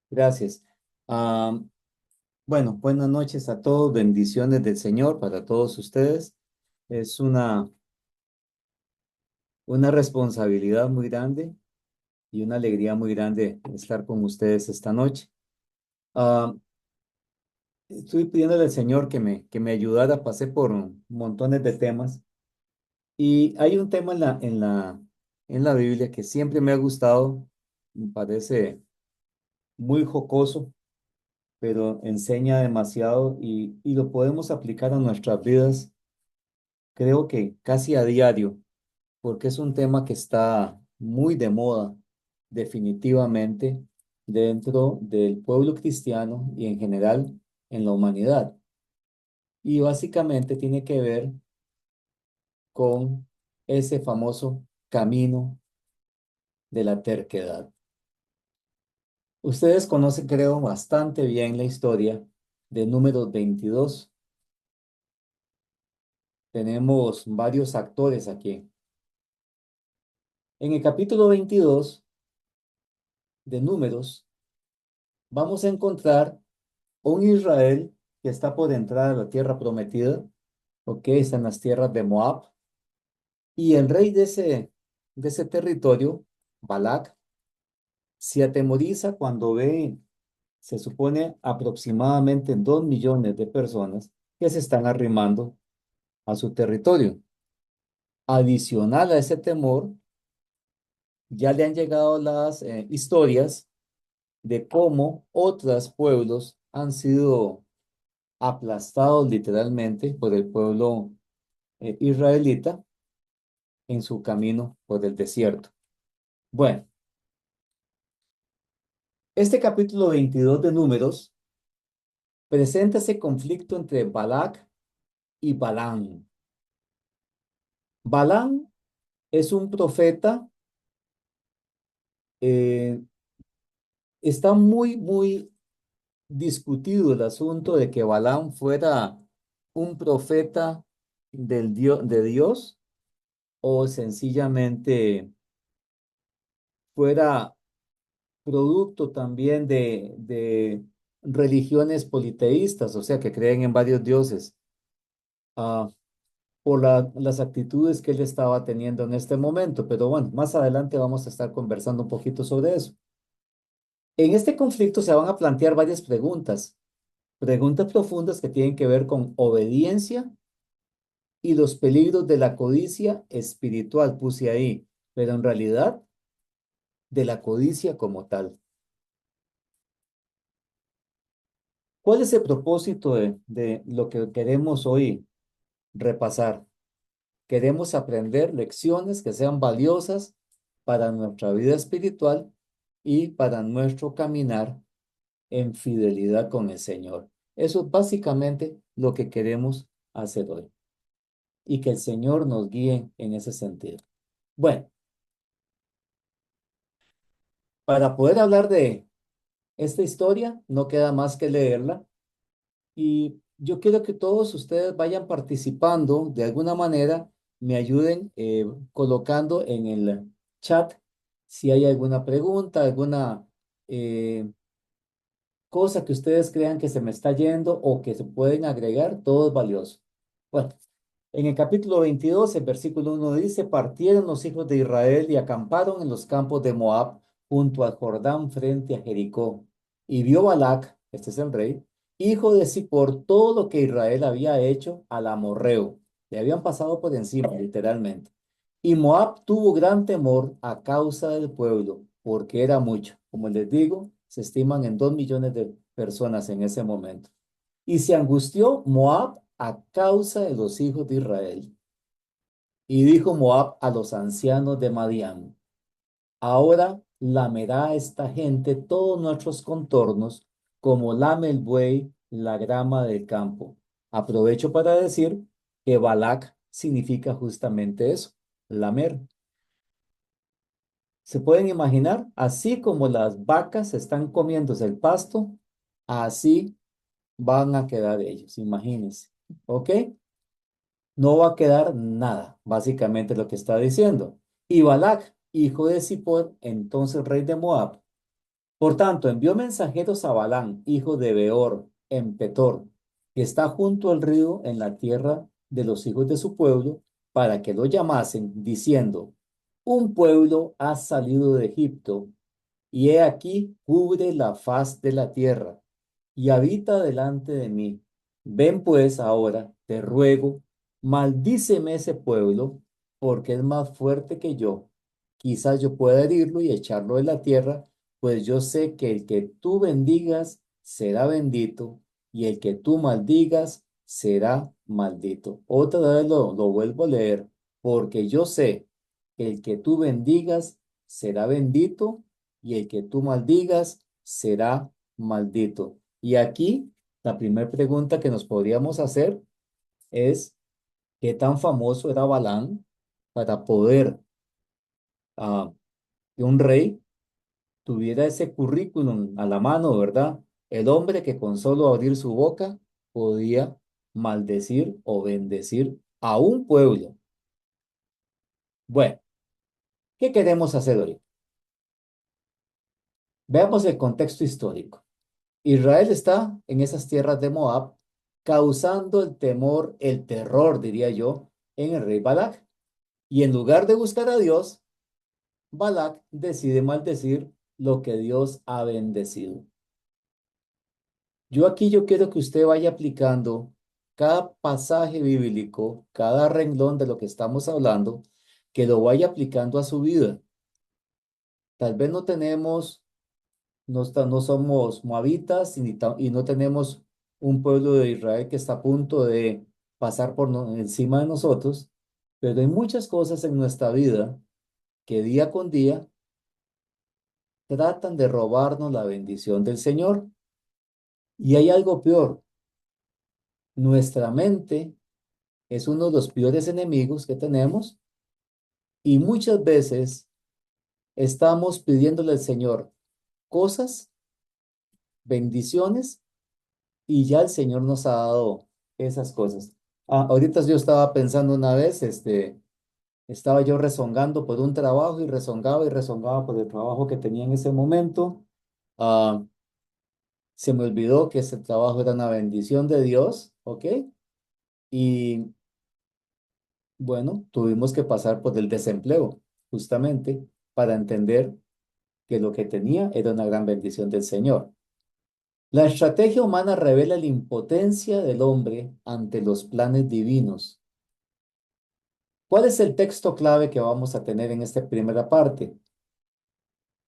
Gracias. Ah, bueno, buenas noches a todos, bendiciones del Señor para todos ustedes. Es una responsabilidad muy grande y una alegría muy grande estar con ustedes esta noche. Ah, Estoy pidiéndole al Señor que me ayudara, pasé por montones de temas y hay un tema en la Biblia que siempre me ha gustado, me parece muy jocoso, pero enseña demasiado y lo podemos aplicar a nuestras vidas. Creo que casi a diario, porque es un tema que está muy de moda, definitivamente, dentro del pueblo cristiano y en general en la humanidad. Y básicamente tiene que ver con ese famoso camino de la terquedad. Ustedes conocen, creo, bastante bien la historia de Números 22. Tenemos varios actores aquí. En el capítulo 22 de Números, vamos a encontrar un Israel que está por entrar a la tierra prometida, ok, está en las tierras de Moab, y el rey de ese territorio, Balac, se atemoriza cuando ve, se supone, aproximadamente 2 millones de personas que se están arrimando a su territorio. Adicional a ese temor, ya le han llegado las historias de cómo otros pueblos han sido aplastados literalmente por el pueblo israelita en su camino por el desierto. Bueno, este capítulo 22 de Números presenta ese conflicto entre Balac y Balaam. Balaam es un profeta, eh, está muy discutido el asunto de que Balaam fuera un profeta de Dios o sencillamente fuera producto también de religiones politeístas, o sea, que creen en varios dioses, ah, por las actitudes que él estaba teniendo en este momento. Pero bueno, más adelante vamos a estar conversando un poquito sobre eso. En este conflicto se van a plantear varias preguntas profundas que tienen que ver con obediencia y los peligros de la codicia espiritual, puse ahí, pero en realidad de la codicia como tal. ¿Cuál es el propósito de lo que queremos hoy repasar? Queremos aprender lecciones que sean valiosas para nuestra vida espiritual y para nuestro caminar en fidelidad con el Señor. Eso es básicamente lo que queremos hacer hoy y que el Señor nos guíe en ese sentido. Bueno, para poder hablar de esta historia, no queda más que leerla. Y yo quiero que todos ustedes vayan participando de alguna manera, me ayuden colocando en el chat si hay alguna pregunta, alguna eh, cosa que ustedes crean que se me está yendo o que se pueden agregar, todo es valioso. Bueno, en el capítulo 22, el versículo 1 dice, partieron los hijos de Israel y acamparon en los campos de Moab junto al Jordán frente a Jericó. Y vio Balac, este es el rey, hijo de Zippor, todo lo que Israel había hecho al amorreo. Le habían pasado por encima, literalmente. Y Moab tuvo gran temor a causa del pueblo, porque era mucho. Como les digo, se estiman en 2 millones de personas en ese momento. Y se angustió Moab a causa de los hijos de Israel. Y dijo Moab a los ancianos de Madián, ahora lamerá esta gente todos nuestros contornos, como lame el buey la grama del campo. Aprovecho para decir que Balac significa justamente eso, lamer. ¿Se pueden imaginar? Así como las vacas están comiéndose el pasto, así van a quedar ellos, imagínense. ¿Ok? No va a quedar nada, básicamente lo que está diciendo. Y Balac, hijo de Zippor, entonces rey de Moab, Por tanto, envió mensajeros a Balán, hijo de Beor, en Petor, que está junto al río en la tierra de los hijos de su pueblo, para que lo llamasen, diciendo, un pueblo ha salido de Egipto, y he aquí cubre la faz de la tierra, y habita delante de mí. Ven pues ahora, te ruego, maldíceme ese pueblo, porque es más fuerte que yo. Quizás yo pueda herirlo y echarlo de la tierra, pues yo sé que el que tú bendigas será bendito, y el que tú maldigas será maldito. Otra vez lo vuelvo a leer, porque yo sé que el que tú bendigas será bendito, y el que tú maldigas será maldito. Y aquí la primera pregunta que nos podríamos hacer es, ¿qué tan famoso era Balán para poder ah, que un rey tuviera ese currículum a la mano, ¿verdad? El hombre que con solo abrir su boca podía maldecir o bendecir a un pueblo. Bueno, ¿qué queremos hacer hoy? Veamos el contexto histórico. Israel está en esas tierras de Moab, causando el temor, el terror, diría yo, en el rey Balac. Y en lugar de buscar a Dios, Balac decide maldecir lo que Dios ha bendecido. Yo quiero que usted vaya aplicando cada pasaje bíblico, cada renglón de lo que estamos hablando, que lo vaya aplicando a su vida. Tal vez no tenemos, no somos moabitas y no tenemos un pueblo de Israel que está a punto de pasar encima de nosotros, pero hay muchas cosas en nuestra vida que día con día tratan de robarnos la bendición del Señor. Y hay algo peor, nuestra mente es uno de los peores enemigos que tenemos y muchas veces estamos pidiéndole al Señor cosas, bendiciones, y ya el Señor nos ha dado esas cosas. Ahorita yo estaba pensando una vez, estaba yo rezongando por un trabajo y rezongaba por el trabajo que tenía en ese momento. Ah, Se me olvidó que ese trabajo era una bendición de Dios, ¿ok? Y bueno, tuvimos que pasar por el desempleo, justamente para entender que lo que tenía era una gran bendición del Señor. La estrategia humana revela la impotencia del hombre ante los planes divinos. ¿Cuál es el texto clave que vamos a tener en esta primera parte?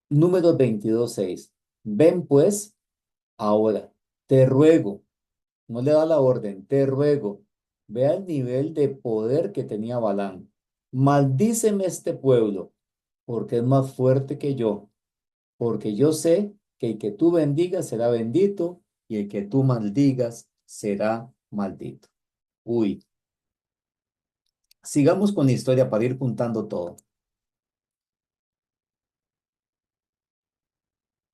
Número 22:6. Ven pues ahora, te ruego, no le da la orden, te ruego, vea el nivel de poder que tenía Balán. Maldíceme este pueblo, porque es más fuerte que yo, porque yo sé que el que tú bendigas será bendito y el que tú maldigas será maldito. Uy, sigamos con la historia para ir juntando todo.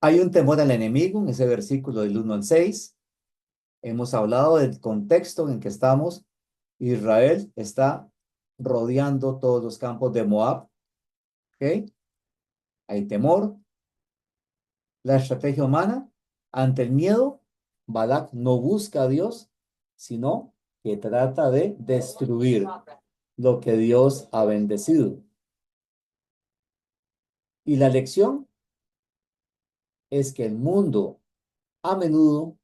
Hay un temor al enemigo en ese versículo del 1 al 6. Hemos hablado del contexto en que estamos. Israel está rodeando todos los campos de Moab. ¿Ok? Hay temor. La estrategia humana ante el miedo, Balak no busca a Dios, sino que trata de destruir lo que Dios ha bendecido. Y la lección es que el mundo a menudo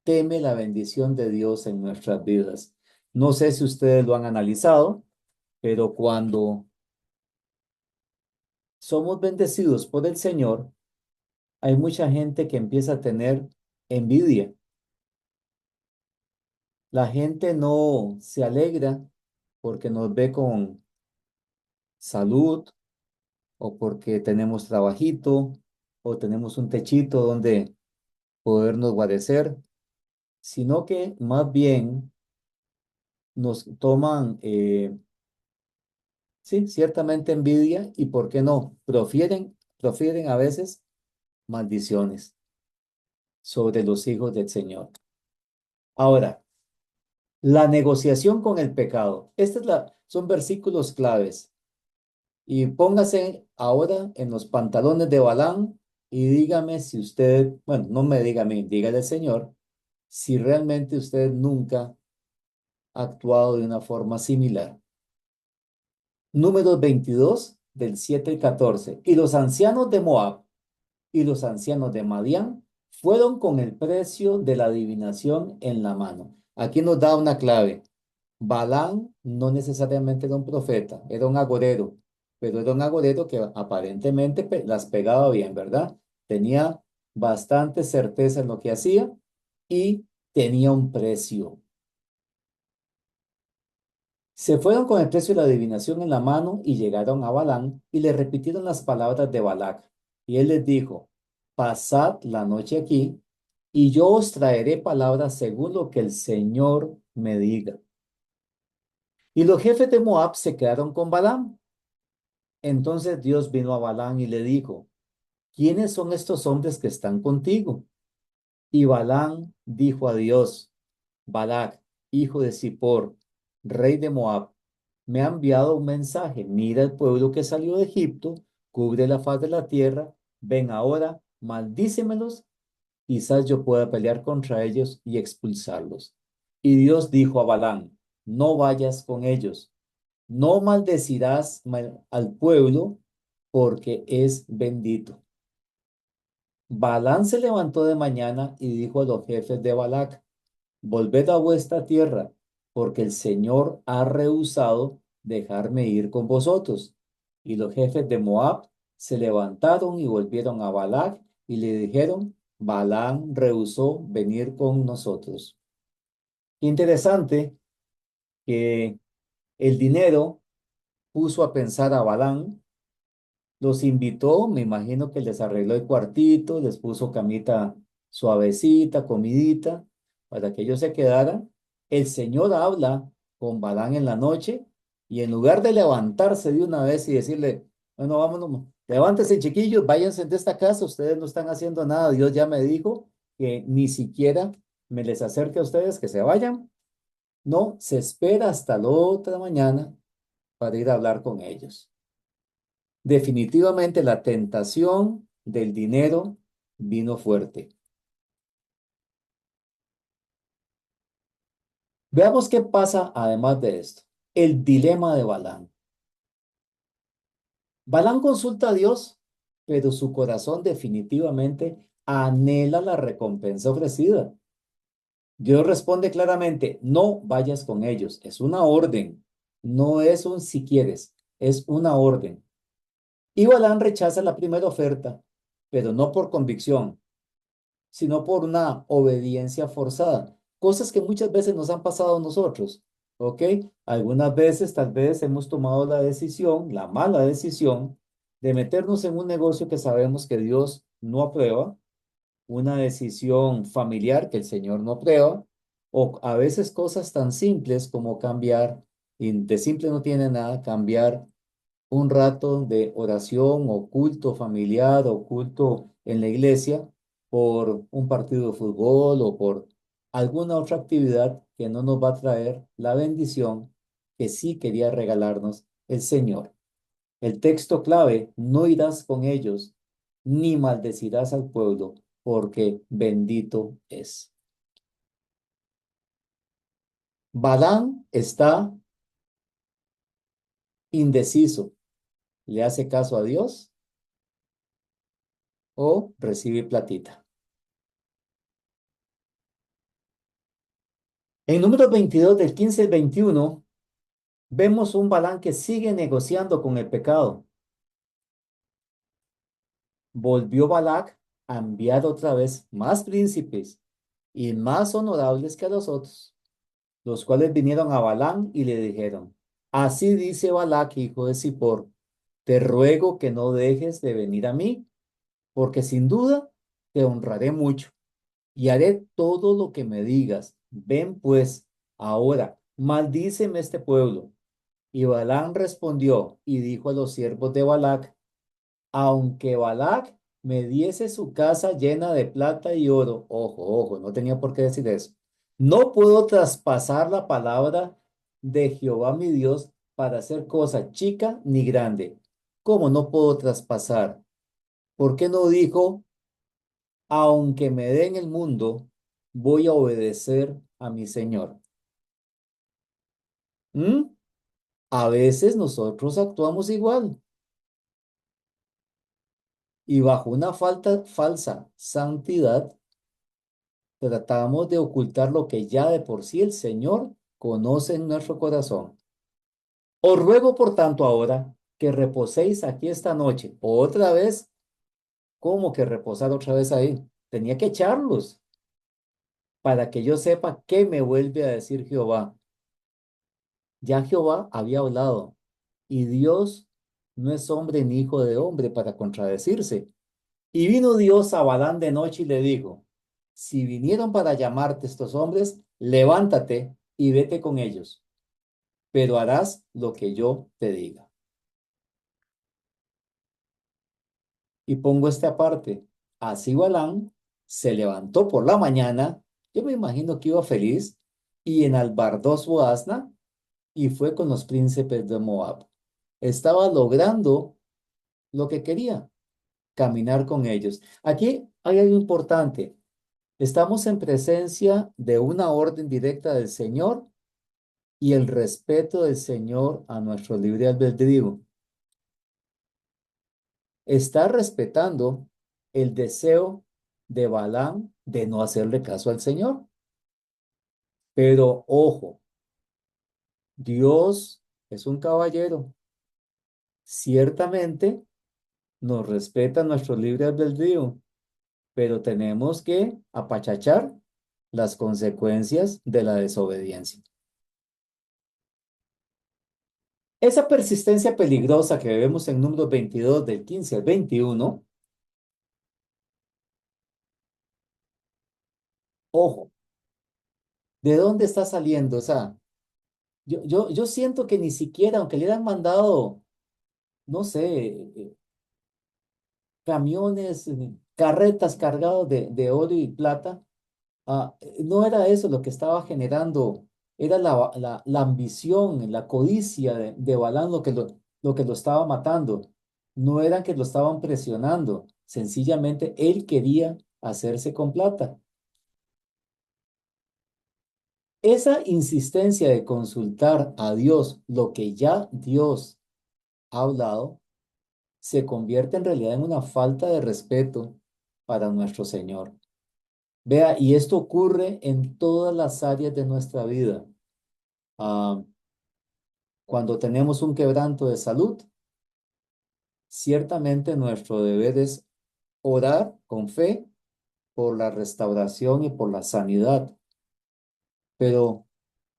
teme la bendición de Dios en nuestras vidas. No sé si ustedes lo han analizado, pero cuando somos bendecidos por el Señor, hay mucha gente que empieza a tener envidia. La gente no se alegra porque nos ve con salud o porque tenemos trabajito o tenemos un techito donde podernos guarecer, sino que más bien nos toman, sí, ciertamente envidia y, ¿por qué no? Profieren a veces maldiciones sobre los hijos del Señor. Ahora, la negociación con el pecado. Son versículos claves. Y póngase ahora en los pantalones de Balán y dígame si usted, bueno, no me diga a mí, dígale al Señor, si realmente usted nunca ha actuado de una forma similar. Números 22 del 7 al 14. Y los ancianos de Moab y los ancianos de Madián fueron con el precio de la adivinación en la mano. Aquí nos da una clave. Balaam no necesariamente era un profeta, era un agorero, pero era un agorero que aparentemente las pegaba bien, ¿verdad? Tenía bastante certeza en lo que hacía y tenía un precio. Se fueron con el precio de la adivinación en la mano y llegaron a Balaam y le repitieron las palabras de Balac. Y él les dijo, pasad la noche aquí y yo os traeré palabras según lo que el Señor me diga. Y los jefes de Moab se quedaron con Balaam. Entonces Dios vino a Balaam y le dijo, ¿quiénes son estos hombres que están contigo? Y Balaam dijo a Dios, Balac, hijo de Zippor, rey de Moab, me ha enviado un mensaje. Mira el pueblo que salió de Egipto, cubre la faz de la tierra. Ven ahora, maldícemelos, quizás yo pueda pelear contra ellos y expulsarlos. Y Dios dijo a Balaam, no vayas con ellos, no maldecirás al pueblo, porque es bendito. Balaam se levantó de mañana y dijo a los jefes de Balac, volved a vuestra tierra, porque el Señor ha rehusado dejarme ir con vosotros. Y los jefes de Moab se levantaron y volvieron a Balac y le dijeron, Balaam rehusó venir con nosotros. Interesante que el dinero puso a pensar a Balaam. Los invitó, me imagino que les arregló el cuartito, les puso camita suavecita, comidita, para que ellos se quedaran. El Señor habla con Balán en la noche y en lugar de levantarse de una vez y decirle, bueno, vámonos, levántense chiquillos, váyanse de esta casa, ustedes no están haciendo nada, Dios ya me dijo que ni siquiera me les acerque a ustedes, que se vayan. No, se espera hasta la otra mañana para ir a hablar con ellos. Definitivamente la tentación del dinero vino fuerte. Veamos qué pasa además de esto. El dilema de Balán. Balán consulta a Dios, pero su corazón definitivamente anhela la recompensa ofrecida. Dios responde claramente, no vayas con ellos. Es una orden, no es un si quieres, es una orden. Y Balán rechaza la primera oferta, pero no por convicción, sino por una obediencia forzada. Cosas que muchas veces nos han pasado a nosotros, ¿ok? Algunas veces tal vez hemos tomado la decisión, la mala decisión, de meternos en un negocio que sabemos que Dios no aprueba, una decisión familiar que el Señor no aprueba, o a veces cosas tan simples como cambiar, y de simple no tiene nada, cambiar un rato de oración o culto familiar o culto en la iglesia por un partido de fútbol o por alguna otra actividad que no nos va a traer la bendición que sí quería regalarnos el Señor. El texto clave, no irás con ellos ni maldecirás al pueblo, porque bendito es. Balán está indeciso. ¿Le hace caso a Dios o recibe platita? En número 22 del 15 al 21 vemos un Balán que sigue negociando con el pecado. Volvió Balac a enviar otra vez más príncipes y más honorables que a los otros, los cuales vinieron a Balán y le dijeron, así dice Balac, hijo de Zippor, te ruego que no dejes de venir a mí, porque sin duda te honraré mucho y haré todo lo que me digas. Ven pues, ahora, maldíceme este pueblo. Y Balaam respondió y dijo a los siervos de Balac, aunque Balac me diese su casa llena de plata y oro, ojo, ojo, no tenía por qué decir eso, no puedo traspasar la palabra de Jehová mi Dios para hacer cosa chica ni grande. ¿Cómo no puedo traspasar? ¿Por qué no dijo, aunque me den el mundo, voy a obedecer a mi Señor? ¿Mm? A veces nosotros actuamos igual y bajo una falsa santidad tratamos de ocultar lo que ya de por sí el Señor conoce en nuestro corazón. Os ruego, por tanto, ahora que reposéis aquí esta noche. Otra vez, ¿cómo que reposar otra vez ahí? Tenía que echarlos para que yo sepa qué me vuelve a decir Jehová. Ya Jehová había hablado y Dios no es hombre ni hijo de hombre para contradecirse. Y vino Dios a Badán de noche y le dijo, si vinieron para llamarte estos hombres, levántate y vete con ellos, pero harás lo que yo te diga. Y pongo esta aparte. Así Balaam se levantó por la mañana, yo me imagino que iba feliz, y enalbardó su asna y fue con los príncipes de Moab. Estaba logrando lo que quería, caminar con ellos. Aquí hay algo importante. Estamos en presencia de una orden directa del Señor y el respeto del Señor a nuestro libre albedrío. Está respetando el deseo de Balaam de no hacerle caso al Señor. Pero ojo, Dios es un caballero. Ciertamente nos respeta nuestro libre albedrío, pero tenemos que apachachar las consecuencias de la desobediencia. Esa persistencia peligrosa que vemos en Números 22 del 15 al 21, ojo, ¿de dónde está saliendo? O sea, yo siento que ni siquiera, aunque le hubieran mandado, no sé, camiones, carretas cargados de oro y plata, no era eso lo que estaba generando, era la ambición, la codicia de Balaam lo que lo estaba matando. No era que lo estaban presionando, sencillamente él quería hacerse con plata. Esa insistencia de consultar a Dios lo que ya Dios ha hablado se convierte en realidad en una falta de respeto para nuestro Señor. Vea, y esto ocurre en todas las áreas de nuestra vida. Ah, Cuando tenemos un quebranto de salud, ciertamente nuestro deber es orar con fe por la restauración y por la sanidad. Pero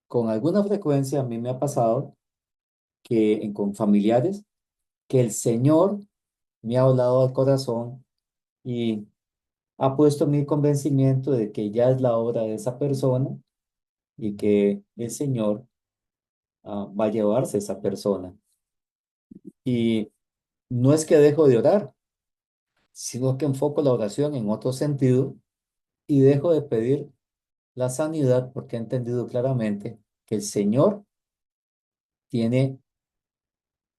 con alguna frecuencia a mí me ha pasado con familiares que el Señor me ha hablado al corazón y ha puesto mi convencimiento de que ya es la hora de esa persona y que el Señor va a llevarse a esa persona. Y no es que dejo de orar, sino que enfoco la oración en otro sentido y dejo de pedir la sanidad porque he entendido claramente que el Señor tiene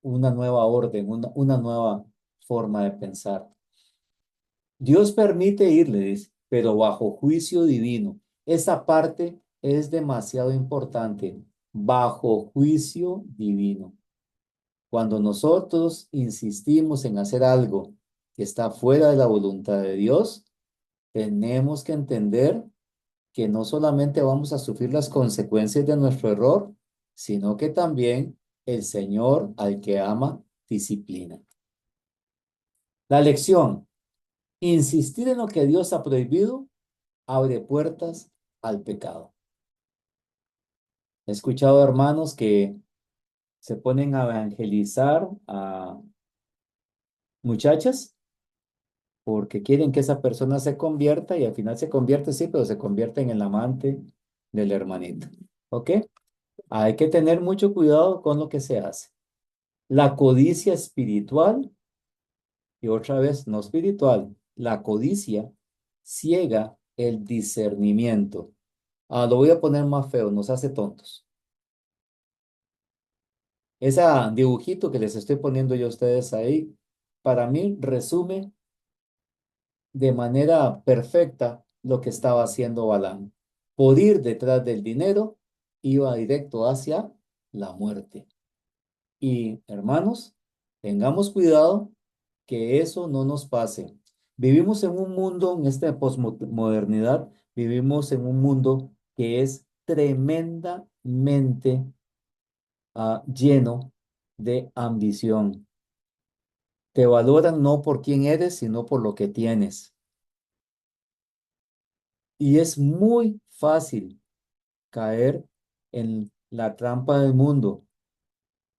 una nueva orden, una nueva forma de pensar. Dios permite irle, dice, pero bajo juicio divino. Esa parte es demasiado importante, bajo juicio divino. Cuando nosotros insistimos en hacer algo que está fuera de la voluntad de Dios, tenemos que entender que no solamente vamos a sufrir las consecuencias de nuestro error, sino que también el Señor al que ama disciplina. La lección, insistir en lo que Dios ha prohibido abre puertas al pecado. He escuchado hermanos que se ponen a evangelizar a muchachas porque quieren que esa persona se convierta y al final se convierte, sí, pero se convierte en el amante del hermanito. ¿Ok? Hay que tener mucho cuidado con lo que se hace. La codicia espiritual, y otra vez no espiritual, la codicia ciega el discernimiento. Lo voy a poner más feo, nos hace tontos. Ese dibujito que les estoy poniendo yo a ustedes ahí, para mí resume de manera perfecta lo que estaba haciendo Balaam. Por ir detrás del dinero, iba directo hacia la muerte. Y hermanos, tengamos cuidado que eso no nos pase. Vivimos en un mundo, en esta posmodernidad, vivimos en un mundo que es tremendamente lleno de ambición. Te valoran no por quién eres, sino por lo que tienes. Y es muy fácil caer en la trampa del mundo.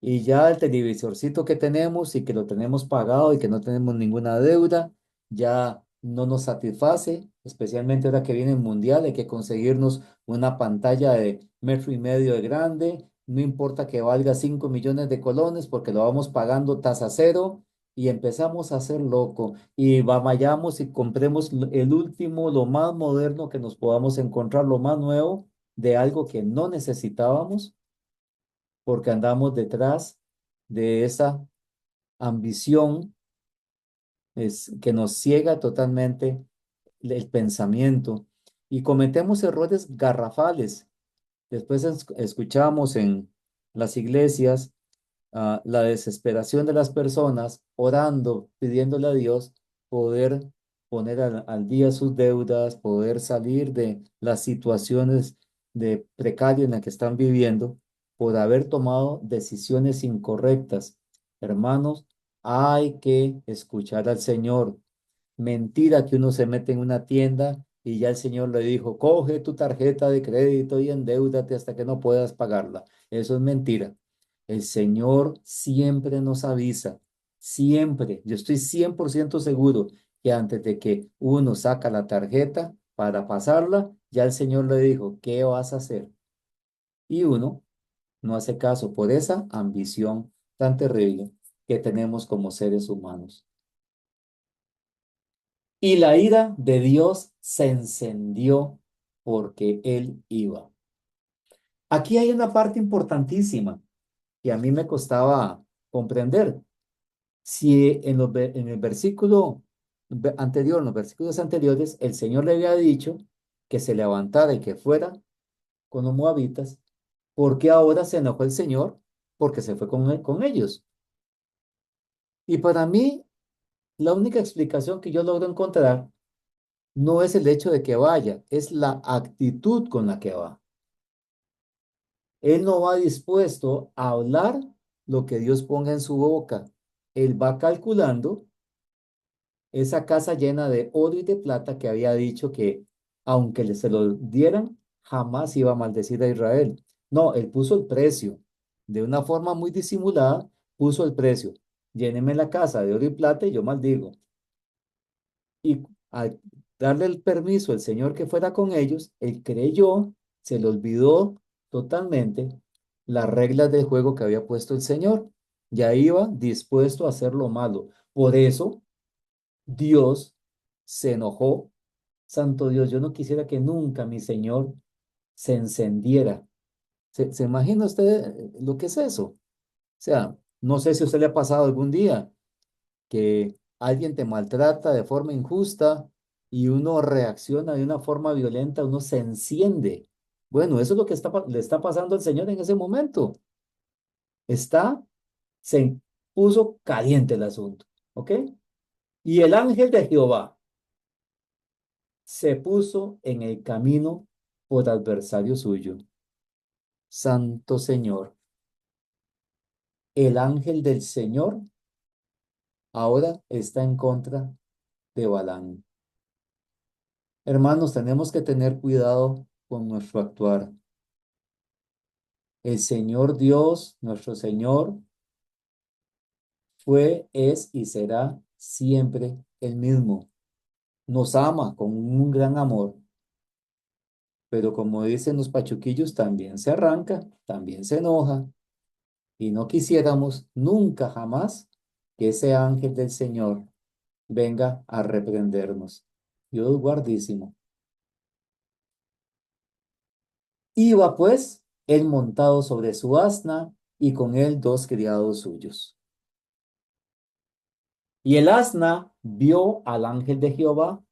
Y ya el televisorcito que tenemos y que lo tenemos pagado y que no tenemos ninguna deuda, ya no nos satisface, especialmente ahora que viene el mundial, hay que conseguirnos una pantalla de 1,5 metros de grande, no importa que valga 5 millones de colones porque lo vamos pagando tasa cero y empezamos a hacer loco y vayamos y compremos el último, lo más moderno que nos podamos encontrar, lo más nuevo de algo que no necesitábamos porque andamos detrás de esa ambición que nos ciega totalmente el pensamiento y cometemos errores garrafales. Después escuchamos en las iglesias la desesperación de las personas orando, pidiéndole a Dios poder poner al día sus deudas, poder salir de las situaciones de precario en las que están viviendo por haber tomado decisiones incorrectas. Hermanos, hay que escuchar al Señor. Mentira que uno se mete en una tienda y ya el Señor le dijo, coge tu tarjeta de crédito y endeúdate hasta que no puedas pagarla. Eso es mentira. El Señor siempre nos avisa, siempre. Yo estoy 100% seguro que antes de que uno saca la tarjeta para pasarla, ya el Señor le dijo, ¿qué vas a hacer? Y uno no hace caso por esa ambición tan terrible que tenemos como seres humanos. Y la ira de Dios se encendió porque él iba. Aquí hay una parte importantísima que a mí me costaba comprender. Si en el versículo anterior, en los versículos anteriores, el Señor le había dicho que se levantara y que fuera con los moabitas, ¿por qué ahora se enojó el Señor? Porque se fue con ellos. Y para mí, la única explicación que yo logro encontrar no es el hecho de que vaya, es la actitud con la que va. Él no va dispuesto a hablar lo que Dios ponga en su boca. Él va calculando esa casa llena de oro y de plata que había dicho que aunque se lo dieran, jamás iba a maldecir a Israel. No, él puso el precio. De una forma muy disimulada, puso el precio. Lléneme la casa de oro y plata y yo maldigo. Y al darle el permiso al Señor que fuera con ellos, él creyó, se le olvidó totalmente las reglas del juego que había puesto el Señor. Ya iba dispuesto a hacer lo malo. Por eso Dios se enojó. Santo Dios, yo no quisiera que nunca mi Señor se encendiera. ¿Se imagina usted lo que es eso? O sea, no sé si a usted le ha pasado algún día que alguien te maltrata de forma injusta y uno reacciona de una forma violenta, uno se enciende. Bueno, eso es lo que le está pasando al Señor en ese momento. Está, se puso caliente el asunto, ¿ok? Y el ángel de Jehová se puso en el camino por adversario suyo. Santo Señor, el ángel del Señor ahora está en contra de Balaam. Hermanos, tenemos que tener cuidado con nuestro actuar. El Señor Dios, nuestro Señor, fue, es y será siempre el mismo. Nos ama con un gran amor, pero como dicen los pachuquillos, también se arranca, también se enoja, y no quisiéramos nunca jamás que ese ángel del Señor venga a reprendernos. Dios guardísimo. Iba pues él montado sobre su asna y con él dos criados suyos. Y el asna vio al ángel de Jehová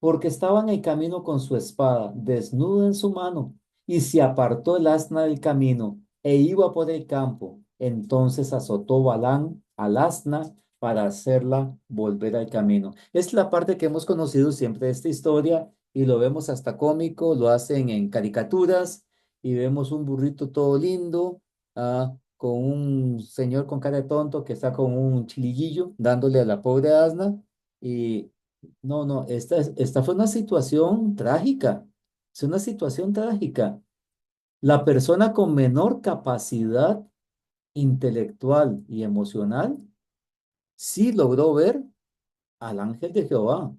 porque estaba en el camino con su espada, desnuda en su mano, y se apartó el asna del camino e iba por el campo. Entonces azotó Balán al asna para hacerla volver al camino. Es la parte que hemos conocido siempre de esta historia y lo vemos hasta cómico, lo hacen en caricaturas y vemos un burrito todo lindo, con un señor con cara de tonto que está con un chiliguillo dándole a la pobre asna y no, no, esta fue una situación trágica. Es una situación trágica. La persona con menor capacidad intelectual y emocional sí logró ver al ángel de Jehová.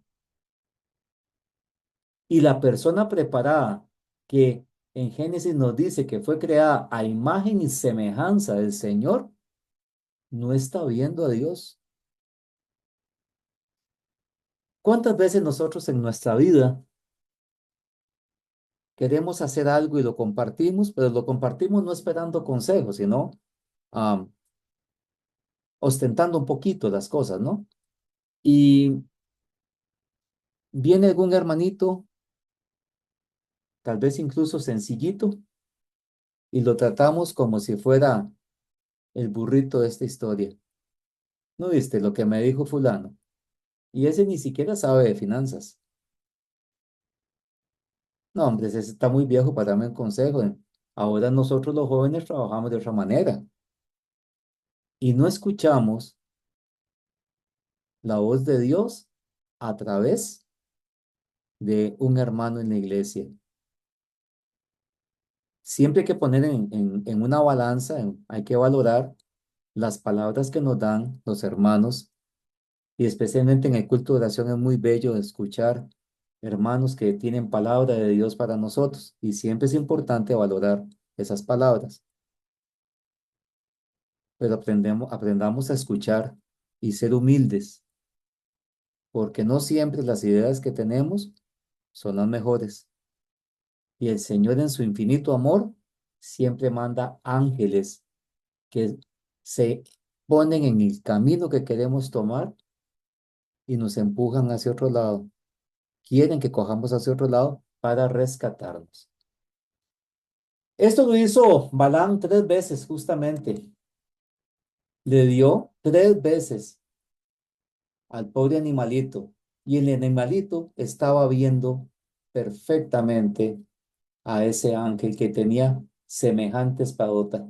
Y la persona preparada que en Génesis nos dice que fue creada a imagen y semejanza del Señor, no está viendo a Dios. ¿Cuántas veces nosotros en nuestra vida queremos hacer algo y lo compartimos, pero lo compartimos no esperando consejos, sino am, ostentando un poquito las cosas, ¿no? Y viene algún hermanito, tal vez incluso sencillito, y lo tratamos como si fuera el burrito de esta historia. ¿No viste lo que me dijo fulano? Y ese ni siquiera sabe de finanzas. No, hombre, ese está muy viejo para darme un consejo. Ahora nosotros los jóvenes trabajamos de otra manera y no escuchamos la voz de Dios a través de un hermano en la iglesia. Siempre hay que poner en una balanza, hay que valorar las palabras que nos dan los hermanos y especialmente en el culto de oración es muy bello escuchar hermanos que tienen palabra de Dios para nosotros y siempre es importante valorar esas palabras, pero aprendamos a escuchar y ser humildes, porque no siempre las ideas que tenemos son las mejores y el Señor en su infinito amor siempre manda ángeles que se ponen en el camino que queremos tomar y nos empujan hacia otro lado. Quieren que cojamos hacia otro lado para rescatarnos. Esto lo hizo Balán 3 veces justamente. Le dio 3 veces al pobre animalito y el animalito estaba viendo perfectamente a ese ángel que tenía semejante espadota.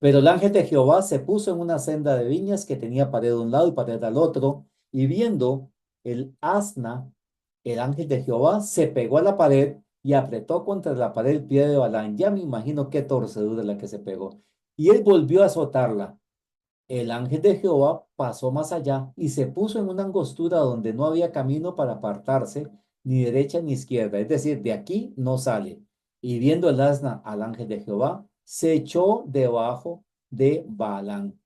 Pero el ángel de Jehová se puso en una senda de viñas que tenía pared de un lado y pared al otro, y viendo el asna, el ángel de Jehová se pegó a la pared y apretó contra la pared el pie de Balán. Ya me imagino qué torcedura la que se pegó. Y él volvió a azotarla. El ángel de Jehová pasó más allá y se puso en una angostura donde no había camino para apartarse, ni derecha ni izquierda, es decir, de aquí no sale. Y viendo el asna al ángel de Jehová, se echó debajo de Balaán.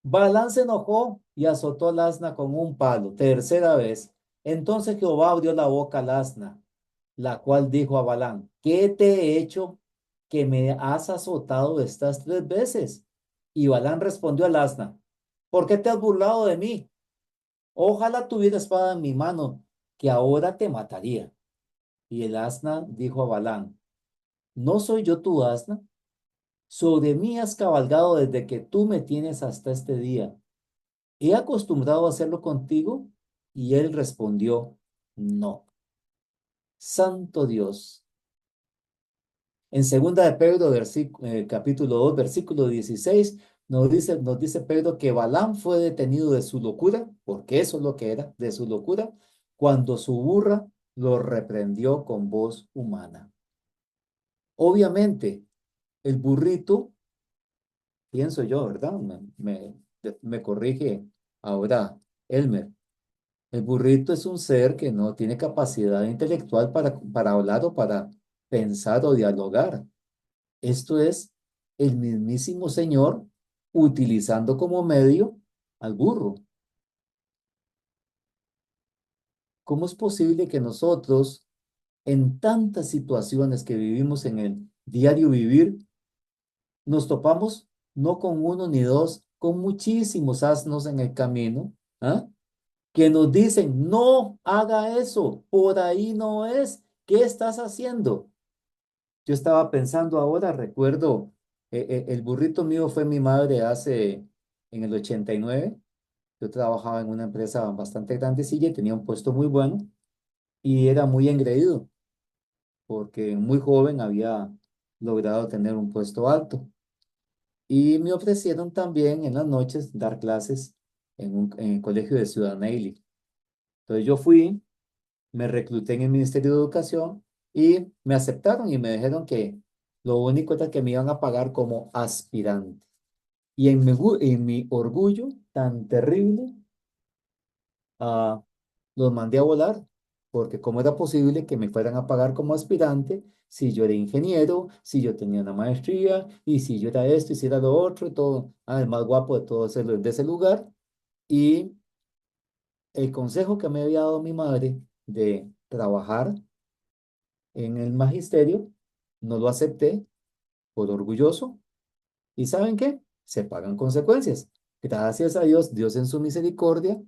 Balaán se enojó y azotó al asna con un palo, tercera vez. Entonces Jehová abrió la boca al asna, la cual dijo a Balaán: ¿Qué te he hecho que me has azotado estas 3 veces? Y Balaán respondió al asna: ¿Por qué te has burlado de mí? Ojalá tuviera espada en mi mano, que ahora te mataría. Y el asna dijo a Balaán: ¿No soy yo tu asna? Sobre mí has cabalgado desde que tú me tienes hasta este día. ¿He acostumbrado a hacerlo contigo? Y él respondió: No. Santo Dios. En segunda de Pedro, capítulo 2, versículo 16, nos dice Pedro que Balaam fue detenido de su locura, porque eso es lo que era, de su locura, cuando su burra lo reprendió con voz humana. Obviamente, el burrito, pienso yo, ¿verdad? Me corrige ahora Elmer. El burrito es un ser que no tiene capacidad intelectual para hablar o para pensar o dialogar. Esto es el mismísimo Señor utilizando como medio al burro. ¿Cómo es posible que nosotros, en tantas situaciones que vivimos en el diario vivir, nos topamos no con uno ni dos, con muchísimos asnos en el camino? ¿Ah? que nos dicen, no haga eso, por ahí no es, ¿qué estás haciendo? Yo estaba pensando ahora, recuerdo, el burrito mío fue mi madre en el 89. Yo trabajaba en una empresa bastante grandecilla y tenía un puesto muy bueno y era muy engreído porque muy joven había logrado tener un puesto alto. Y me ofrecieron también en las noches dar clases en el colegio de Ciudad Neily. Entonces yo fui, me recluté en el Ministerio de Educación y me aceptaron y me dijeron que lo único era que me iban a pagar como aspirante. Y en mi orgullo tan terrible, ah, los mandé a volar, porque cómo era posible que me fueran a pagar como aspirante si yo era ingeniero, si yo tenía una maestría, y si yo era esto, y si era lo otro, y todo, el más guapo de todo de ese lugar. Y el consejo que me había dado mi madre de trabajar en el magisterio, no lo acepté por orgulloso. ¿Y saben qué? Se pagan consecuencias. Gracias a Dios, Dios en su misericordia.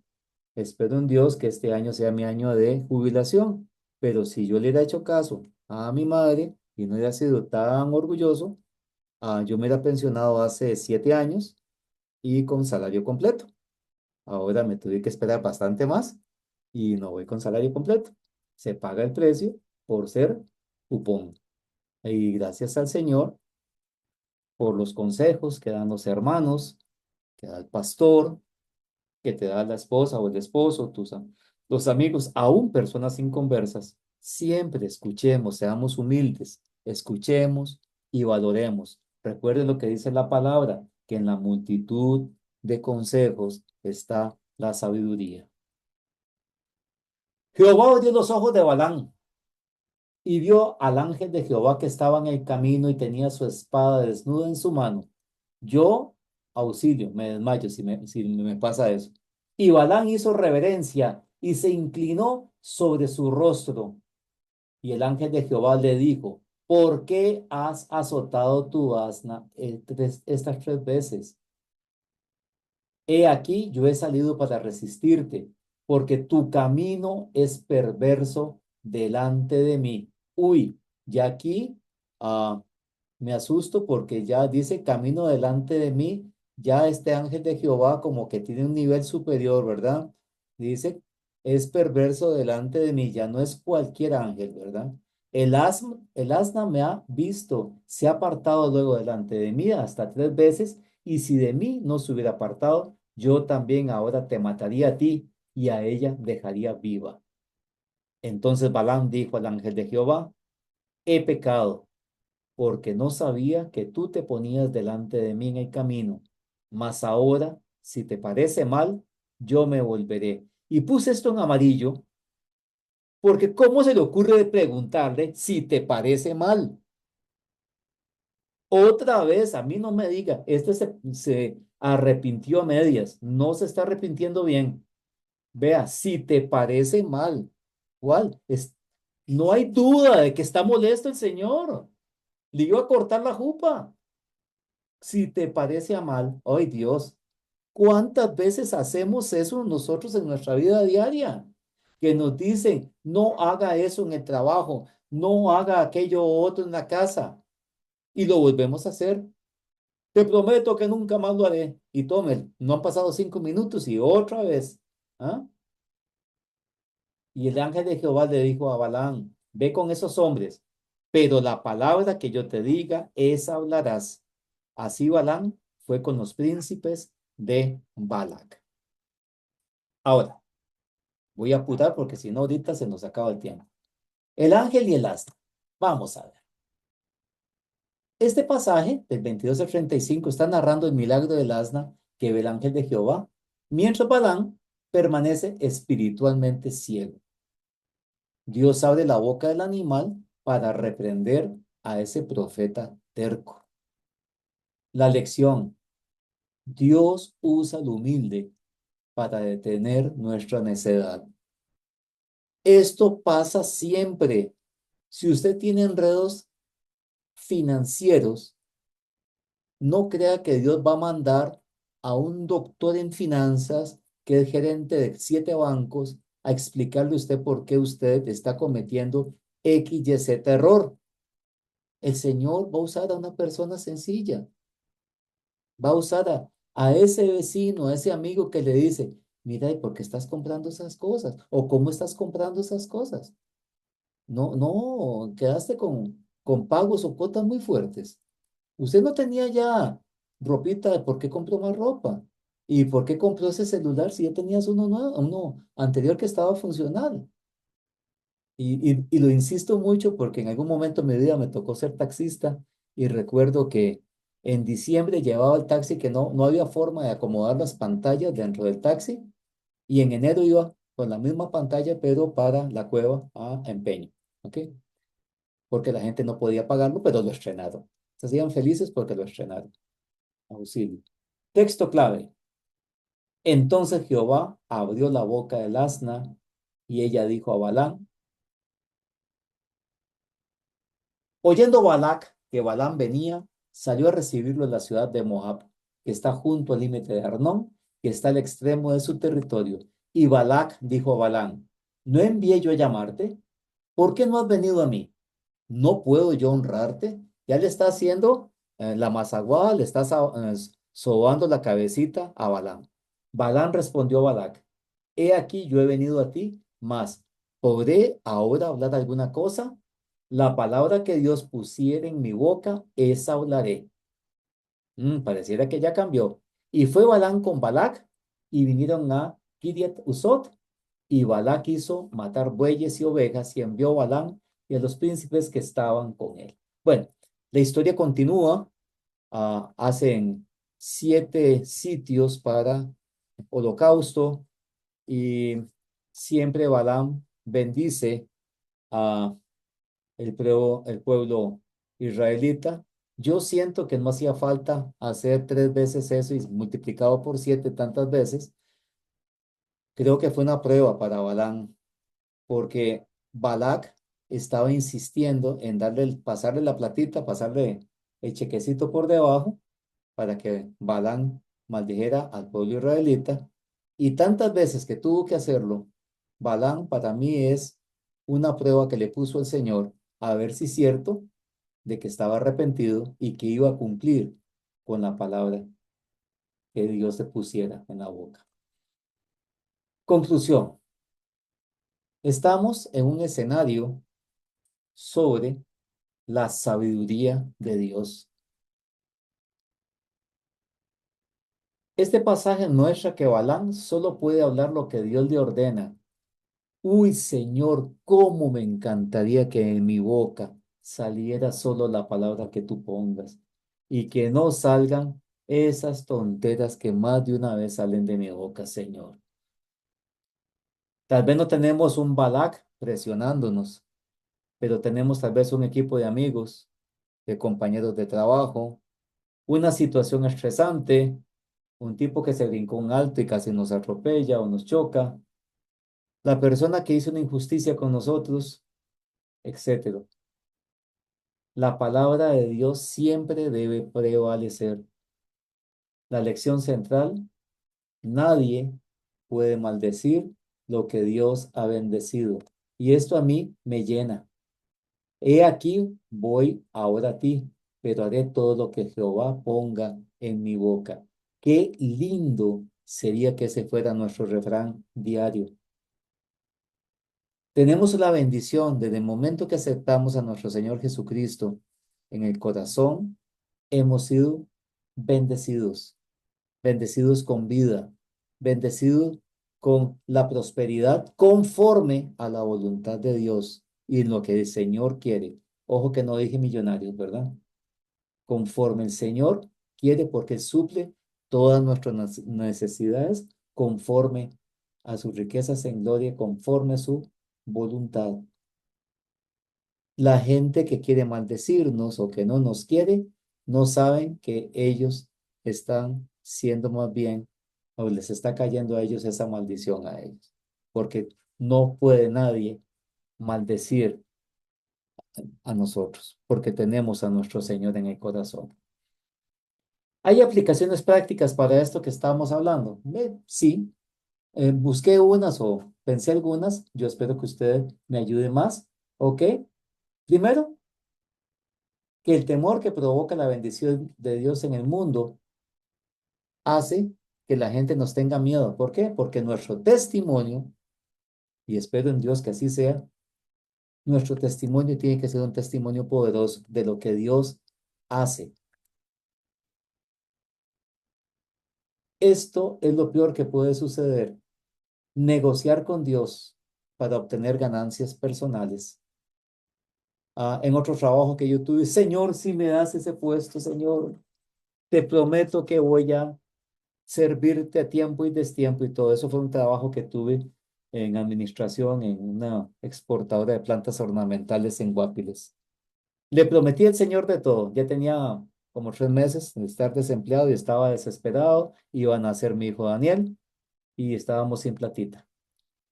Espero en Dios que este año sea mi año de jubilación, pero si yo le hubiera hecho caso a mi madre y no hubiera sido tan orgulloso, yo me hubiera pensionado hace 7 años y con salario completo. Ahora me tuve que esperar bastante más y no voy con salario completo. Se paga el precio por ser cupón. Y gracias al Señor por los consejos que dan los hermanos, que da el pastor, que te da la esposa o el esposo, los amigos, aún personas inconversas, siempre escuchemos, seamos humildes, escuchemos y valoremos. Recuerden lo que dice la palabra, que en la multitud de consejos está la sabiduría. Jehová abrió los ojos de Balaam y vio al ángel de Jehová que estaba en el camino y tenía su espada desnuda en su mano. Yo, auxilio, me desmayo si me pasa eso. Y Balaam hizo reverencia y se inclinó sobre su rostro. Y el ángel de Jehová le dijo, ¿por qué has azotado tu asna estas 3 veces? He aquí, yo he salido para resistirte, porque tu camino es perverso delante de mí. Uy, ya aquí ah, me asusto porque ya dice camino delante de mí, ya este ángel de Jehová como que tiene un nivel superior, ¿verdad? Dice, es perverso delante de mí, ya no es cualquier ángel, ¿verdad? El asna me ha visto, se ha apartado luego delante de mí hasta 3 veces, y si de mí no se hubiera apartado, yo también ahora te mataría a ti y a ella dejaría viva. Entonces Balaam dijo al ángel de Jehová, he pecado porque no sabía que tú te ponías delante de mí en el camino. Mas ahora, si te parece mal, yo me volveré. Y puse esto en amarillo, porque ¿cómo se le ocurre preguntarle si te parece mal? Otra vez, a mí no me diga, se arrepintió a medias, no se está arrepintiendo bien. Vea, si te parece mal, ¿cuál? No hay duda de que está molesto el Señor. Le iba a cortar la jupa. Si te parece a mal, ay Dios, ¿cuántas veces hacemos eso nosotros en nuestra vida diaria? Que nos dicen, no haga eso en el trabajo, no haga aquello otro en la casa, y lo volvemos a hacer. Te prometo que nunca más lo haré. Y tome, no han pasado 5 minutos y otra vez. ¿Ah? Y el ángel de Jehová le dijo a Balaam, ve con esos hombres, pero la palabra que yo te diga, esa hablarás. Así Balaam fue con los príncipes de Balac. Ahora, voy a apurar porque si no, ahorita se nos acaba el tiempo. El ángel y el asno. Vamos a ver. Este pasaje del 22 al 35 está narrando el milagro del asna que ve el ángel de Jehová, mientras Balaam permanece espiritualmente ciego. Dios abre la boca del animal para reprender a ese profeta terco. La lección, Dios usa lo humilde para detener nuestra necedad. Esto pasa siempre. Si usted tiene enredos financieros, no crea que Dios va a mandar a un doctor en finanzas que es gerente de 7 bancos, a explicarle a usted por qué usted está cometiendo X, Y, Z error. El Señor va a usar a una persona sencilla, va a usar a ese vecino, a ese amigo que le dice, mira, ¿y por qué estás comprando esas cosas? ¿O cómo estás comprando esas cosas? No, no, quedaste con pagos o cuotas muy fuertes. Usted no tenía ya ropita, ¿por qué compró más ropa? ¿Y por qué compró ese celular si ya tenías uno nuevo, uno anterior que estaba funcional? Y lo insisto mucho porque en algún momento de mi vida me tocó ser taxista y recuerdo que en diciembre llevaba el taxi que no había forma de acomodar las pantallas dentro del taxi y en enero iba con la misma pantalla pero para la cueva a empeño, ¿ok? Porque la gente no podía pagarlo, pero lo estrenaron. Se hacían felices porque lo estrenaron. Auxilio. Texto clave. Entonces Jehová abrió la boca del asna y ella dijo a Balaam, oyendo Balac que Balaam venía, salió a recibirlo en la ciudad de Moab, que está junto al límite de Arnón, que está al extremo de su territorio. Y Balac dijo a Balaam, ¿no envié yo a llamarte? ¿Por qué no has venido a mí? ¿No puedo yo honrarte? Ya le está haciendo la mazaguada, le está sobando la cabecita a Balaam. Balaam respondió a Balac, he aquí yo he venido a ti, mas ¿podré ahora hablar alguna cosa? La palabra que Dios pusiera en mi boca, esa hablaré. Pareciera que ya cambió. Y fue Balaam con Balac y vinieron a Kiriat Usot y Balac hizo matar bueyes y ovejas y envió a Balaam y a los príncipes que estaban con él. Bueno, la historia continúa. Hacen 7 sitios para holocausto y siempre Balaam bendice a el pueblo israelita. Yo siento que no hacía falta hacer 3 veces eso y multiplicado por 7 tantas veces. Creo que fue una prueba para Balaam porque Balac estaba insistiendo en pasarle la platita, pasarle el chequecito por debajo para que Balaam maldijera al pueblo israelita. Y tantas veces que tuvo que hacerlo, Balaam para mí es una prueba que le puso el Señor a ver si es cierto de que estaba arrepentido y que iba a cumplir con la palabra que Dios le pusiera en la boca. Conclusión. Estamos en un escenario sobre la sabiduría de Dios. Este pasaje muestra que Balaam solo puede hablar lo que Dios le ordena. Uy, Señor, cómo me encantaría que en mi boca saliera solo la palabra que tú pongas y que no salgan esas tonteras que más de una vez salen de mi boca, Señor. Tal vez no tenemos un Balac presionándonos, pero tenemos tal vez un equipo de amigos, de compañeros de trabajo, una situación estresante, un tipo que se brincó un alto y casi nos atropella o nos choca, la persona que hizo una injusticia con nosotros, etcétera. La palabra de Dios siempre debe prevalecer. La lección central, nadie puede maldecir lo que Dios ha bendecido. Y esto a mí me llena. He aquí, voy ahora a ti, pero haré todo lo que Jehová ponga en mi boca. Qué lindo sería que ese fuera nuestro refrán diario. Tenemos la bendición desde el momento que aceptamos a nuestro Señor Jesucristo en el corazón, hemos sido bendecidos, bendecidos con vida, bendecidos con la prosperidad conforme a la voluntad de Dios y en lo que el Señor quiere. Ojo que no dije millonarios, ¿verdad? Conforme el Señor quiere porque Él suple todas nuestras necesidades conforme a sus riquezas en gloria, conforme a su voluntad. La gente que quiere maldecirnos o que no nos quiere, no saben que ellos están siendo más bien, o les está cayendo a ellos esa maldición a ellos, porque no puede nadie maldecir a nosotros, porque tenemos a nuestro Señor en el corazón. ¿Hay aplicaciones prácticas para esto que estamos hablando? Sí, Busqué unas o pensé algunas. Yo espero que usted me ayude más. ¿Ok? Primero, que el temor que provoca la bendición de Dios en el mundo hace que la gente nos tenga miedo. ¿Por qué? Porque nuestro testimonio, y espero en Dios que así sea, nuestro testimonio tiene que ser un testimonio poderoso de lo que Dios hace. Esto es lo peor que puede suceder. Negociar con Dios para obtener ganancias personales. En otro trabajo que yo tuve, Señor, si me das ese puesto, Señor, te prometo que voy a servirte a tiempo y destiempo y todo eso fue un trabajo que tuve en administración en una exportadora de plantas ornamentales en Guapiles. Le prometí al Señor de todo. Ya tenía como 3 meses de estar desempleado y estaba desesperado. Iban a nacer mi hijo Daniel y estábamos sin platita.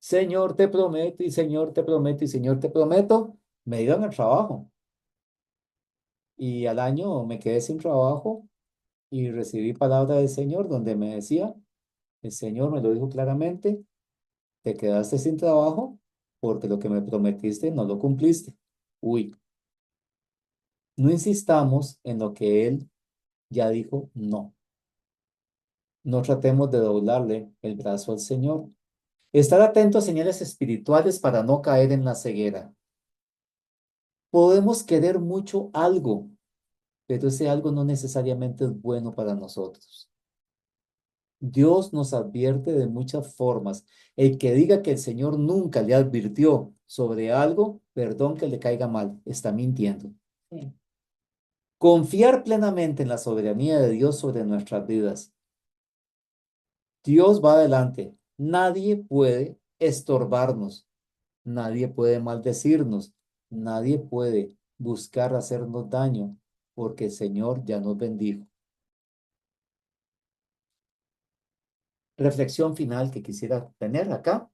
Señor, te prometo y Señor, te prometo y Señor, te prometo. Me dieron el trabajo y al año me quedé sin trabajo y recibí palabra del Señor donde me decía, el Señor me lo dijo claramente, te quedaste sin trabajo porque lo que me prometiste no lo cumpliste. Uy, no insistamos en lo que Él ya dijo no. No tratemos de doblarle el brazo al Señor. Estar atento a señales espirituales para no caer en la ceguera. Podemos querer mucho algo, pero ese algo no necesariamente es bueno para nosotros. Dios nos advierte de muchas formas. El que diga que el Señor nunca le advirtió sobre algo, perdón que le caiga mal, está mintiendo. Sí. Confiar plenamente en la soberanía de Dios sobre nuestras vidas. Dios va adelante. Nadie puede estorbarnos. Nadie puede maldecirnos. Nadie puede buscar hacernos daño porque el Señor ya nos bendijo. Reflexión final que quisiera tener acá.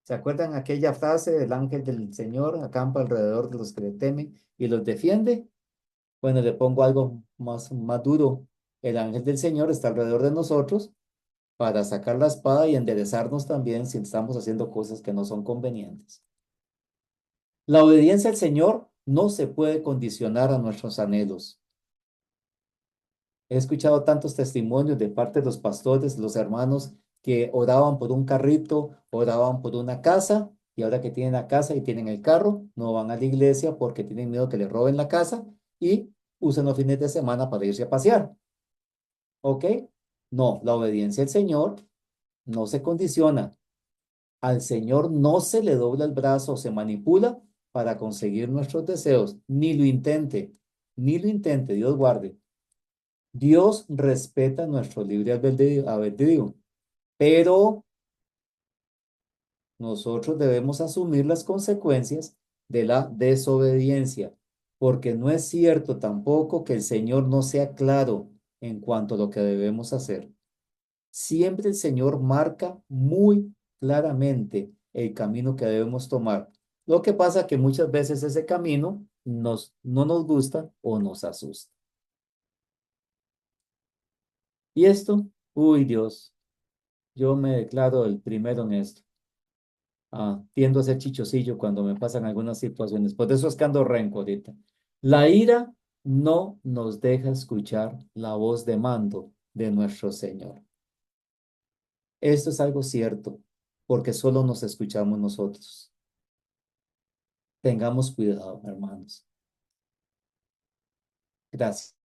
¿Se acuerdan aquella frase del ángel del Señor acampa alrededor de los que le temen y los defiende? Bueno, le pongo algo más duro. El ángel del Señor está alrededor de nosotros para sacar la espada y enderezarnos también si estamos haciendo cosas que no son convenientes. La obediencia al Señor no se puede condicionar a nuestros anhelos. He escuchado tantos testimonios de parte de los pastores, los hermanos que oraban por un carrito, oraban por una casa y ahora que tienen la casa y tienen el carro, no van a la iglesia porque tienen miedo que les roben la casa y usan los fines de semana para irse a pasear. ¿Ok? No, la obediencia al Señor no se condiciona. Al Señor no se le dobla el brazo o se manipula para conseguir nuestros deseos. Ni lo intente, ni lo intente, Dios guarde. Dios respeta nuestro libre albedrío, pero nosotros debemos asumir las consecuencias de la desobediencia, porque no es cierto tampoco que el Señor no sea claro en cuanto a lo que debemos hacer. Siempre el Señor marca muy claramente el camino que debemos tomar. Lo que pasa que muchas veces ese camino no nos gusta o nos asusta. Y esto, uy Dios, yo me declaro el primero en esto. Tiendo a ser chichosillo cuando me pasan algunas situaciones. Por eso es que ando renco ahorita. La ira no nos deja escuchar la voz de mando de nuestro Señor. Esto es algo cierto, porque solo nos escuchamos nosotros. Tengamos cuidado, hermanos. Gracias.